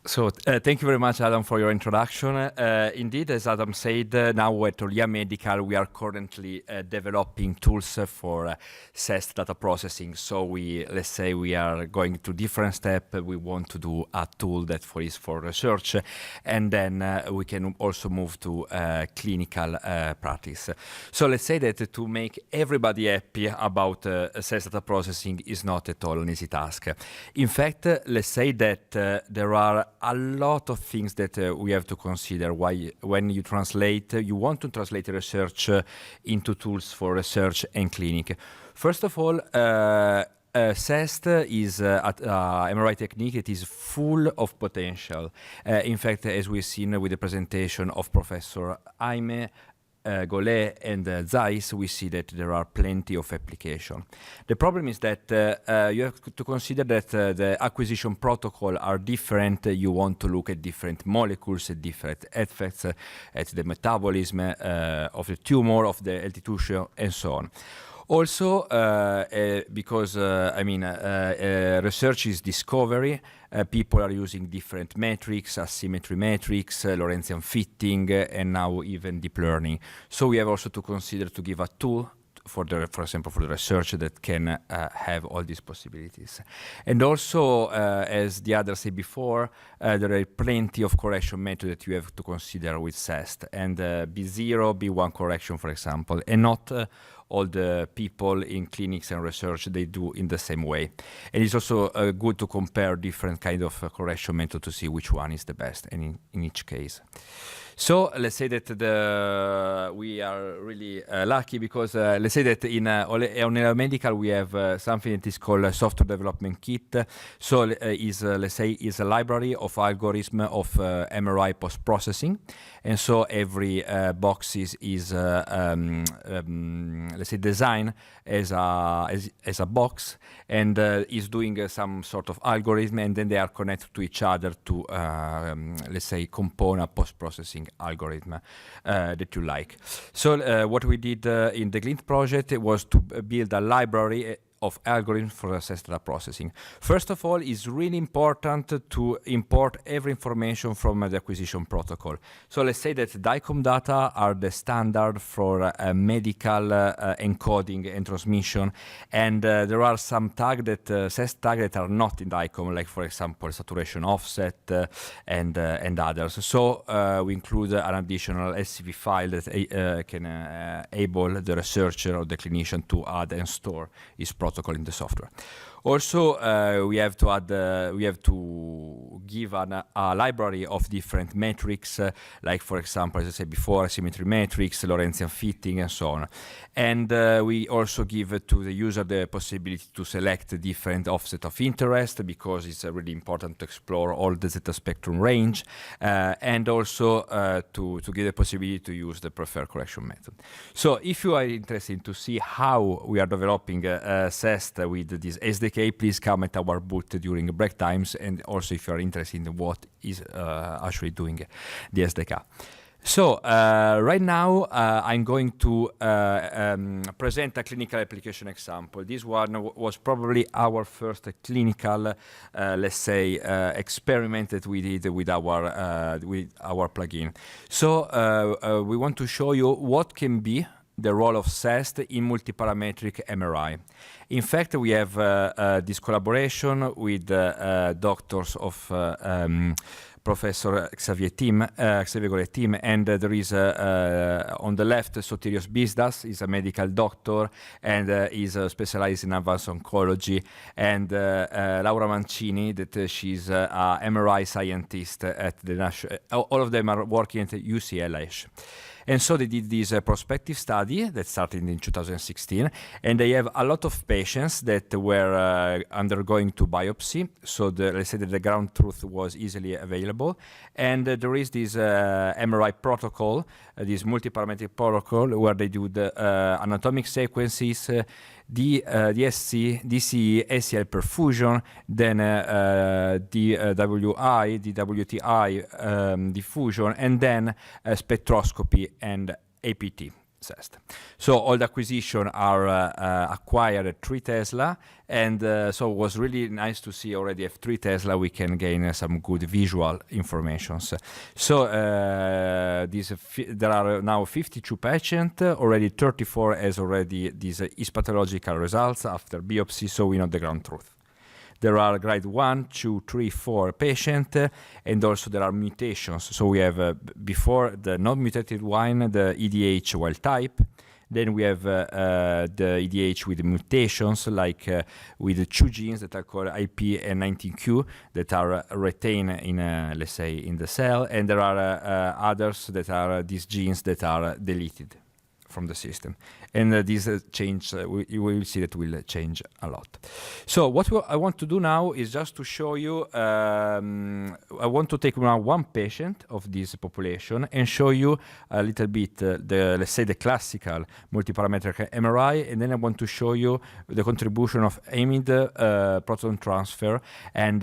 So thank you very much, Adam, for your introduction. Indeed, as Adam said, now at Olea Medical, we are currently developing tools for CEST data processing. So let's say we are going to different steps. We want to do a tool that is for research, and then we can also move to clinical practice. So let's say that to make everybody happy about CEST data processing is not at all an easy task. In fact, let's say that there are a lot of things that we have to consider when you translate, you want to translate research into tools for research and clinic. First of all, CEST is an MRI technique that is full of potential. In fact, as we've seen with the presentation of Professor Jaime, Golay and Zeiss, we see that there are plenty of application. The problem is that you have to consider that the acquisition protocol are different. You want to look at different molecules, at different effects, at the metabolism of the tumor, of the healthy tissue, and so on. Also, because research is discovery, people are using different metrics, asymmetry metrics, Lorentzian fitting, and now even deep learning. So we have also to consider to give a tool for example, for the research that can have all these possibilities. And also, as the others said before, there are plenty of correction methods that you have to consider with CEST, and B0, B1 correction, for example, and not all the people in clinics and research, they do in the same way. And it's also good to compare different kind of correction method to see which one is the best, and in each case. So let's say that we are really lucky because let's say that in Olea Medical we have something that is called a software development kit. So let's say is a library of algorithm of MRI post-processing, and so every box is let's say designed as a box, and is doing some sort of algorithm, and then they are connected to each other to let's say compone a post-processing algorithm that you like. So what we did in the Glint project was to build a library of algorithms for CEST data processing. First of all, it's really important to import every information from the acquisition protocol. So let's say that DICOM data are the standard for medical encoding and transmission, and there are some tags that CEST tags that are not in DICOM, like for example saturation offset and others. So we include an additional SCV file that can enable the researcher or the clinician to add and store his protocol in the software. Also, we have to add, we have to give a library of different metrics, like for example, as I said before, symmetry metrics, Lorentzian fitting, and so on. And we also give to the user the possibility to select different offset of interest, because it's really important to explore all the zeta spectrum range, and also to give the possibility to use the preferred correction method. So if you are interested to see how we are developing CEST with this SDK, please come at our booth during break times, and also if you are interested in what is actually doing the SDK. So right now I'm going to present a clinical application example. This one was probably our first clinical, let's say, experiment that we did with our plugin. So we want to show you what can be the role of CEST in multiparametric MRI. In fact, we have this collaboration with doctors of Professor Xavier Golay team, and there is on the left Sotirios Bisdas, is a medical doctor and is specialized in advanced oncology, and Laura Mancini, that she's a MRI scientist at the national. All of them are working at UCLH. And so they did this prospective study that started in 2016, and they have a lot of patients that were undergoing to biopsy. So let's say that the ground truth was easily available. And there is this MRI protocol, this multiparametric protocol, where they do the anatomic sequences, DSC, DCE, ACL perfusion, then DWI, DWTI, diffusion, and then spectroscopy and APT. CEST. So all the acquisition are acquired at 3 Tesla, and so it was really nice to see already at 3 Tesla we can gain some good visual informations. So there are now 52 patients, already 34 has already these histopathological results after biopsy, so we know the ground truth. There are grade 1, 2, 3, 4 patients, and also there are mutations. So we have before the non-mutated one, the EDH wild type. Then we have the EDH with mutations, like with the 2 genes that are called IP and 19q that are retained in, let's say, in the cell, and there are others that are these genes that are deleted from the system. And this change, you will see that will change a lot. So what I want to do now is just to show you, I want to take now one patient of this population and show you a little bit, let's say the classical multiparametric MRI, and then I want to show you the contribution of amide proton transfer, and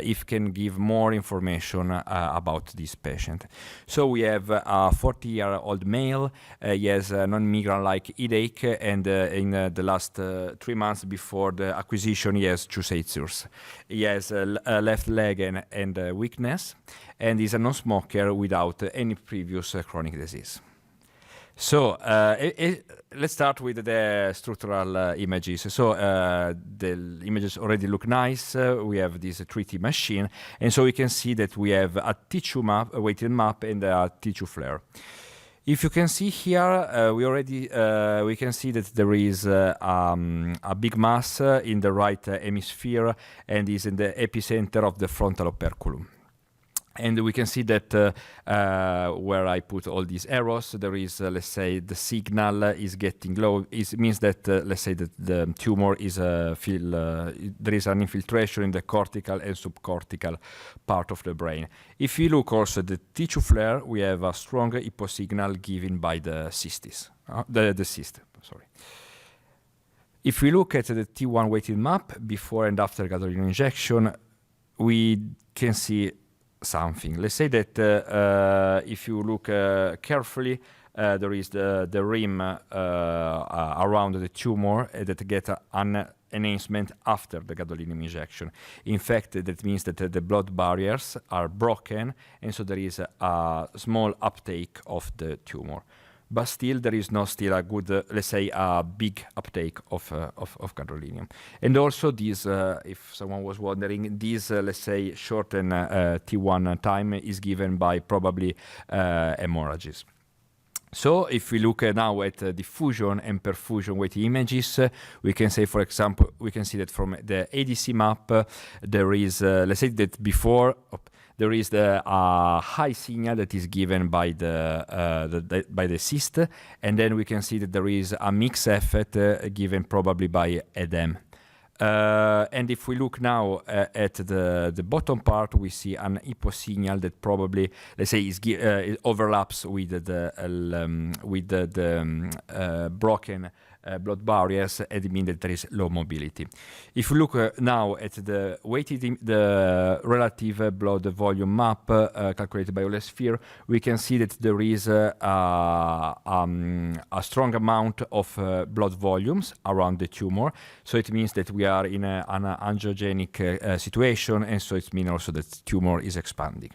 if can give more information about this patient. So we have a 40-year-old male. He has non-migrant-like headache, and in the last 3 months before the acquisition, he has 2 seizures. He has a left leg and weakness, and is a non-smoker without any previous chronic disease. So let's start with the structural images. So the images already look nice. We have this 3D machine, and so we can see that we have a tissue map, a weighted map, and a tissue flare. If you can see here, we can see that there is a big mass in the right hemisphere and is in the epicenter of the frontal operculum. And we can see that where I put all these arrows, there is, let's say, the signal is getting low. It means that, let's say, that the tumor is there is an infiltration in the cortical and subcortical part of the brain. If you look also at the tissue flare, we have a strong hyposignal given by the cystis, the cyst. Sorry. If we look at the T1 weighted map before and after gadolinium injection, we can see something. Let's say that if you look carefully, there is the rim around the tumor that get an enhancement after the gadolinium injection. In fact, that means that the blood barriers are broken, and so there is a small uptake of the tumor. But still, there is not still a good, let's say, a big uptake of gadolinium. And also, this, if someone was wondering, this, let's say, shortened T1 time is given by probably hemorrhages. So if we look now at diffusion and perfusion weighted images, we can say, for example, we can see that from the ADC map, there is, let's say that before, there is the high signal that is given by the cyst, and then we can see that there is a mixed effect given probably by edema. And if we look now at the bottom part, we see an hyposignal that probably, let's say, it overlaps with the broken blood barriers, and it means that there is low mobility. If we look now at the the relative blood volume map calculated by Olea Sphere, we can see that there is a strong amount of blood volumes around the tumor. So it means that we are in an angiogenic situation, and so it means also that the tumor is expanding.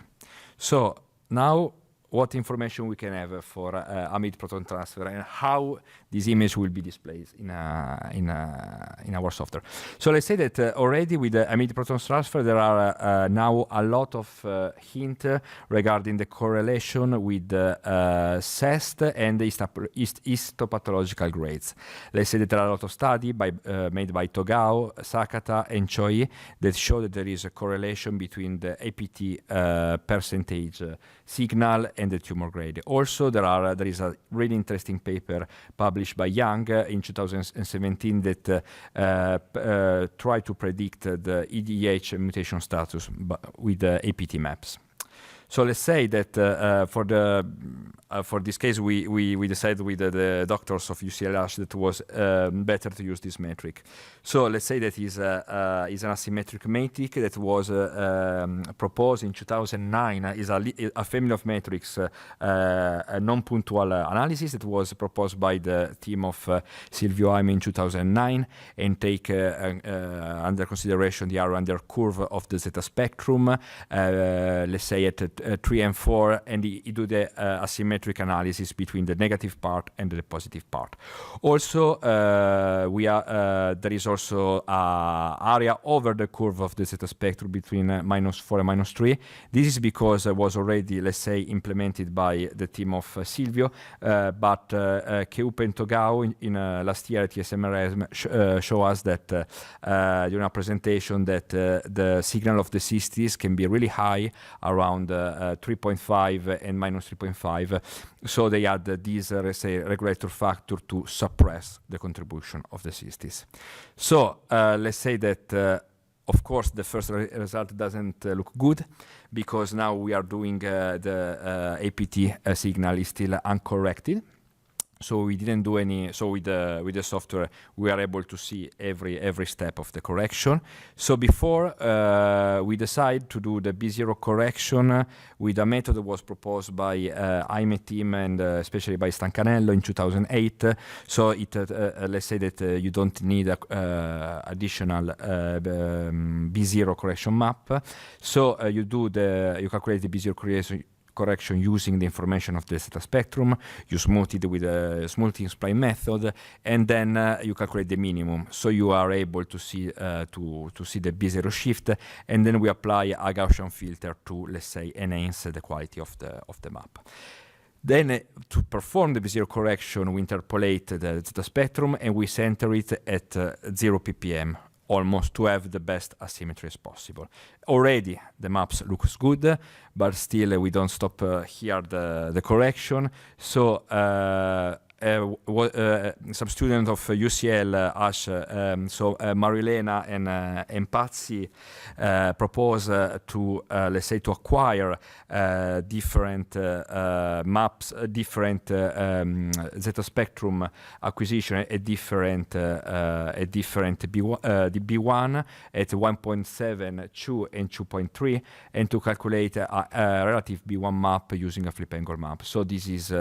So now, what information we can have for amide proton transfer and how this image will be displayed in our software. So let's say that already with the amide proton transfer, there are now a lot of hints regarding the correlation with the CEST and the histopathological grades. Let's say that there are a lot of studies made by Togao, Sakata, and Choi that show that there is a correlation between the APT percentage signal and the tumor grade. Also, there is a really interesting paper published by Yang in 2017 that tried to predict the EDH mutation status with the APT maps. So let's say that for this case, we decided with the doctors of UCLH that it was better to use this metric. So let's say that is an asymmetric metric that was proposed in 2009. Is a family of metrics, a non-punctual analysis that was proposed by the team of Silvio Aime in 2009, and take under consideration the area-under curve of the zeta spectrum, let's say at 3 and 4, and he do the asymmetric analysis between the negative part and the positive part. Also, there is also area over the curve of the zeta spectrum between -4 and -3. This is because it was already, let's say, implemented by the team of Silvio, but Keup and Togao in last year at ISMRM show us that during a presentation that the signal of the cystis can be really high, around 3.5 and -3.5. So they add this, let's say, regulator factor to suppress the contribution of the cystis. So let's say that, of course, the first result doesn't look good, because now we are doing the APT signal is still uncorrected. So we didn't do any. So with the software, we are able to see every step of the correction. So before we decide to do the B0 correction with a method that was proposed by Aime team and especially by Stancanello in 2008. So it let's say that you don't need additional B0 correction map. So you calculate the B0 correction using the information of the zeta spectrum, you smooth it with a smoothing spline method, and then you calculate the minimum. So you are able to see the B0 shift, and then we apply a Gaussian filter to, let's say, enhance the quality of the map. Then to perform the B0 correction, we interpolate the zeta spectrum and we center it at 0 ppm. Almost to have the best asymmetry as possible. Already the maps looks good, but still we don't stop here the correction. So some student of UCL, Ash, Marilena and Pazzi propose to, let's say, to acquire different maps, different zeta spectrum acquisition at different B1 at 1.7, 2, and 2.3, and to calculate a relative B1 map using a flip angle map. So this is,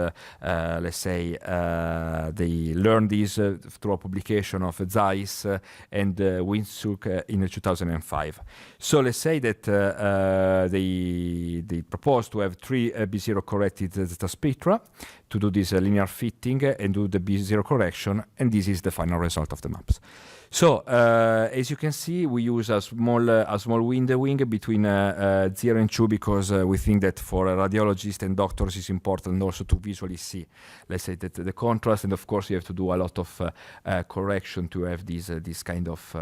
let's say, they learned this through a publication of Zeiss and Windsuk in 2005. So let's say that they proposed to have 3 B0 corrected zeta spectra to do this linear fitting and do the B0 correction, and this is the final result of the maps. So as you can see, we use a small windowing between 0 and 2 because we think that for radiologists and doctors it's important also to visually see, let's say, that the contrast, and of course you have to do a lot of correction to have this kind of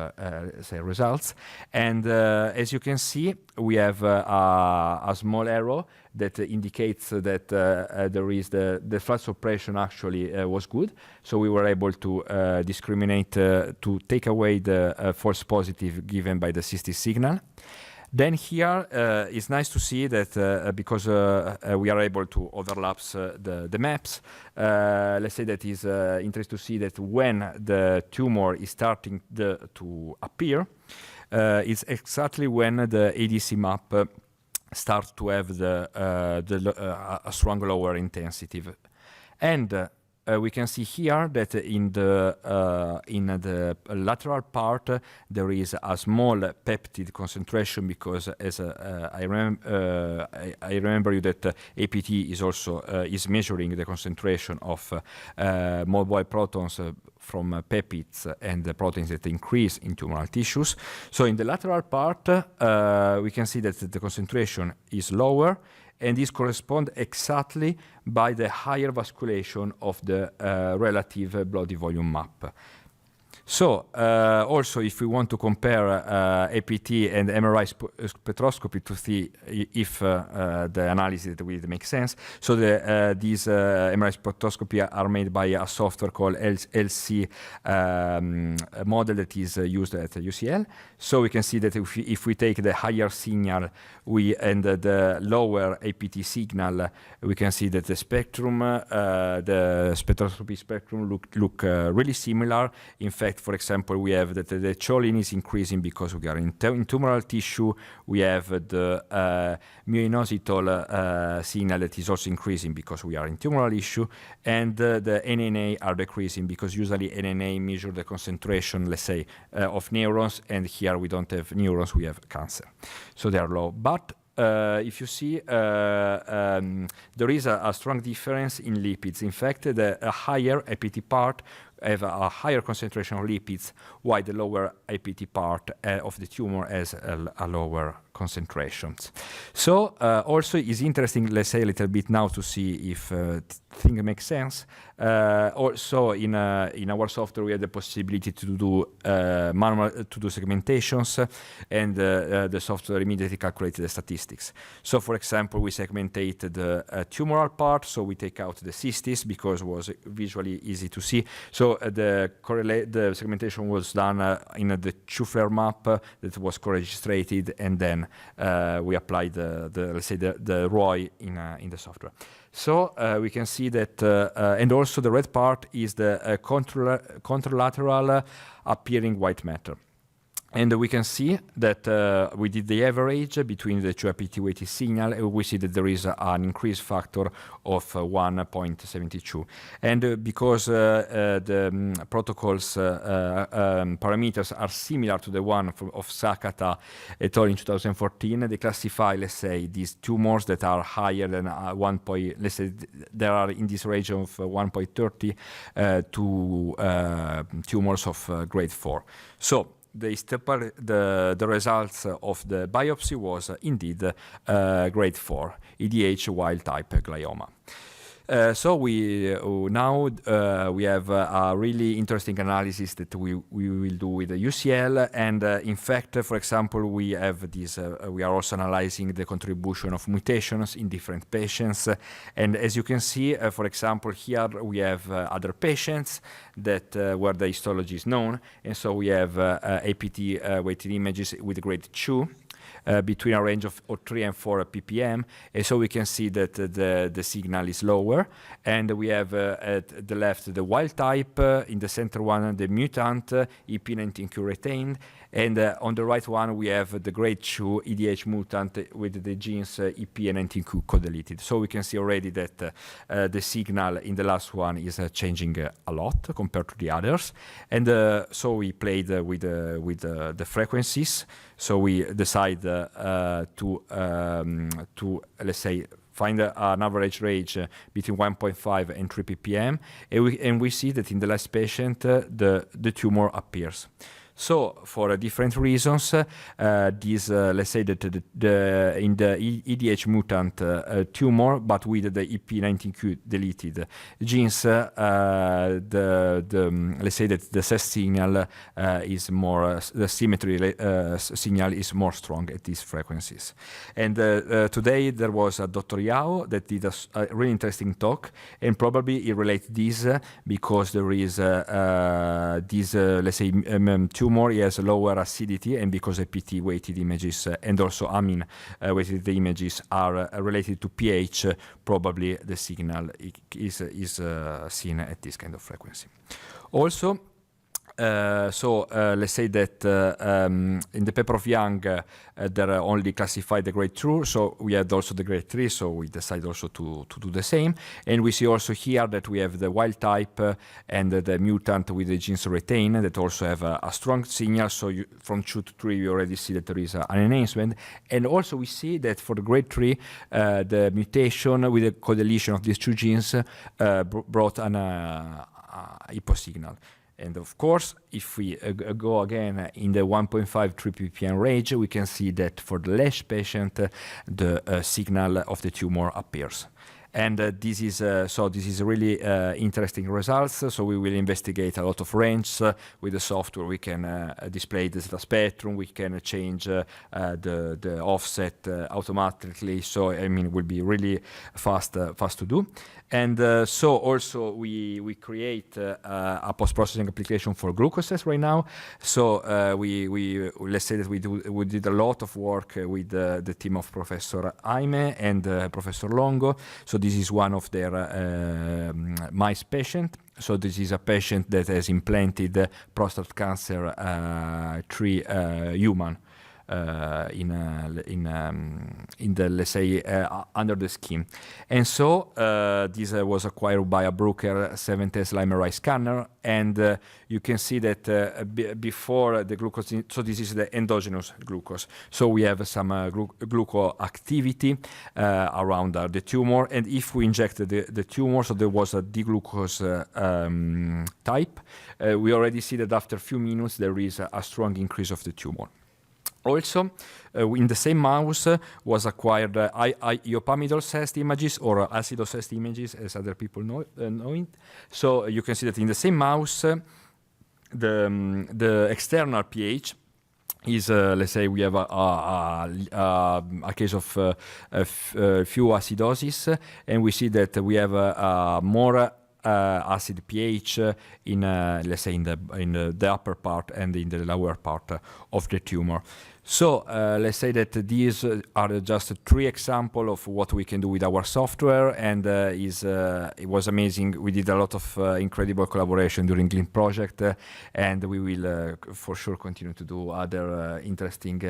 say results. And as you can see, we have a small arrow that indicates that there is the flood suppression actually was good. So we were able to discriminate to take away the false positive given by the cystic signal. Then here it's nice to see that because we are able to overlap the maps, let's say that is interesting to see that when the tumor is starting to appear, it's exactly when the ADC map start to have a strong lower intensity. And we can see here that in the lateral part there is a small peptide concentration because, as I remember you that APT is also is measuring the concentration of mobile protons from peptides and the proteins that increase in tumoral tissues. So in the lateral part, we can see that the concentration is lower, and this corresponds exactly by the higher vasculation of the relative bloody volume map. So also, if we want to compare APT and MRI spectroscopy to see if the analysis will make sense, so these MRI spectroscopy are made by a software called LC model that is used at UCL. So we can see that if we take the higher signal and the lower APT signal, we can see that the spectrum, the spectroscopy spectrum look really similar. In fact, for example, we have that the choline is increasing because we are in tumoral tissue. We have the myoinositol signal that is also increasing because we are in tumoral issue, and the NNA are decreasing because usually NNA measure the concentration, let's say, of neurons, and here we don't have neurons, we have cancer. So they are low. But if you see, there is a strong difference in lipids. In fact, the higher APT part have a higher concentration of lipids, while the lower APT part of the tumor has a lower concentrations. So also it's interesting, let's say, a little bit now to see if things make sense. Also in our software we have the possibility to do segmentations, and the software immediately calculated the statistics. So for example, we segmented the tumoral part, so we take out the cystis because it was visually easy to see. So the segmentation was done in the two-flare map that was co-registrated, and then we applied the ROI in the software. So we can see that, and also the red part is the contralateral appearing white matter. And we can see that we did the average between the two APT weighted signal, and we see that there is an increased factor of 1.72. And because the protocols parameters are similar to the one of Sakata et al. In 2014, they classify, let's say, these tumors that are higher than 1. Let's say there are in this range of 1.30 to tumors of grade 4. So the results of the biopsy was indeed grade 4 EDH wild type glioma. So now we have a really interesting analysis that we will do with the UCL, and in fact, for example, we have this. We are also analyzing the contribution of mutations in different patients, and as you can see, for example, here we have other patients that where the histology is known, and so we have APT weighted images with grade 2. Between a range of 3 and 4 ppm, and so we can see that the signal is lower, and we have at the left the wild type, in the center one the mutant EP19Q retained, and on the right one we have the grade 2 EDH mutant with the genes EP and 19Q co-deleted. So we can see already that the signal in the last one is changing a lot compared to the others, and so we played with the frequencies. So we decide to let's say find an average range between 1.5 and 3 ppm, and we see that in the last patient the tumor appears. So for different reasons, these let's say that in the EDH mutant tumor, but with the EP19Q deleted genes, let's say that the CEST signal is more, the symmetry signal is more strong at these frequencies. And today there was a Dr. Yao that did a really interesting talk, and probably he relates this because there is this let's say tumor has lower acidity, and because APT weighted images and also amine weighted images are related to pH, probably the signal is seen at this kind of frequency. Also, let's say that in the paper of Young, there are only classified the grade 2, so we had also the grade 3, so we decided also to do the same. And we see also here that we have the wild type and the mutant with the genes retained that also have a strong signal, so from 2 to 3 you already see that there is an enhancement. And also we see that for the grade 3, the mutation with the co-deletion of these two genes brought an hyposignal. And of course, if we go again in the 1.5-3 ppm range, we can see that for the last patient, the signal of the tumor appears. And this is really interesting results. So we will investigate a lot of range with the software. We can display the zeta spectrum. We can change the offset automatically. So I mean, it will be really fast to do. And so also we create a post-processing application for GlucoCEST right now. So we let's say that we did a lot of work with the team of Professor Jaime and Professor Longo. So this is one of their mice patient. So this is a patient that has implanted prostate cancer 3 human in the, let's say, under the skin. And so this was acquired by a Bruker 7 Tesla MRI scanner, and you can see that before the glucose, so this is the endogenous glucose. So we have some glucose activity around the tumor, and if we injected the tumor, so there was a D-glucose type, we already see that after a few minutes there is a strong increase of the tumor. Also, in the same mouse was acquired lopamidol-CEST images or acido-CEST images, as other people know it. So you can see that in the same mouse, the external pH is, let's say, we have a case of few acidosis, and we see that we have more acid pH in, let's say, in the upper part and in the lower part of the tumor. So let's say that these are just 3 examples of what we can do with our software, and it was amazing. We did a lot of incredible collaboration during GLIM project, and we will for sure continue to do other interesting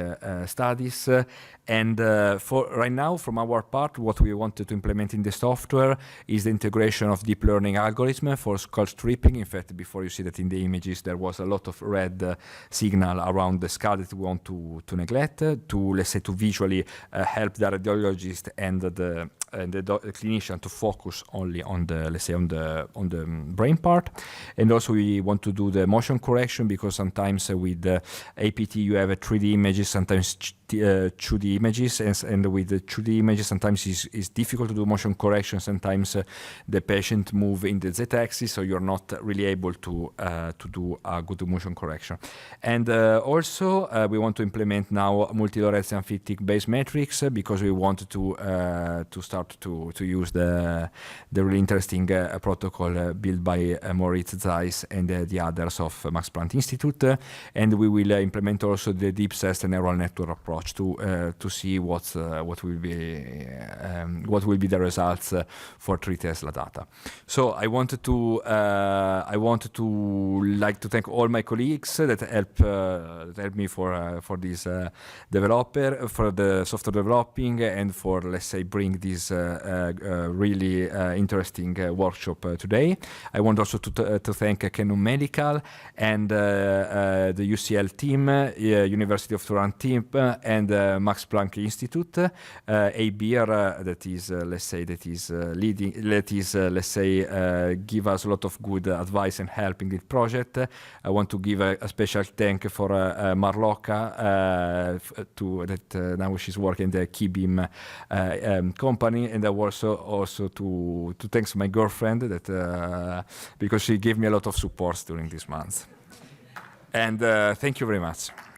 studies. And for right now, from our part, what we wanted to implement in the software is the integration of deep learning algorithm for skull stripping. In fact, before you see that in the images, there was a lot of red signal around the skull that we want to neglect, to, let's say, to visually help the radiologist and the clinician to focus only on the, let's say, on the brain part. And also we want to do the motion correction, because sometimes with the APT you have 3D images, sometimes 2D images, and with the 2D images sometimes it's difficult to do motion correction. Sometimes the patient move in the z-axis, so you're not really able to do a good motion correction. And also we want to implement now multi-Lorentz analytic-based metrics, because we want to start to use the really interesting protocol built by Moritz Zeiss and the others of Max Planck Institute, and we will implement also the DeepCEST neural network approach to see what will be the results for 3 Tesla data. So I wanted to like to thank all my colleagues that help me for this developer, for the software developing, and for, let's say, bring this really interesting workshop today. I want also to thank Canon Medical and the UCL team, University of Turin team, and Max Planck Institute, ABIR, that is, let's say, leading, let's say, give us a lot of good advice and help in this project. I want to give a special thank for Marloka, that now she's working in the Keybeam company, and I also to thanks my girlfriend that because she gave me a lot of support during this month. And thank you very much.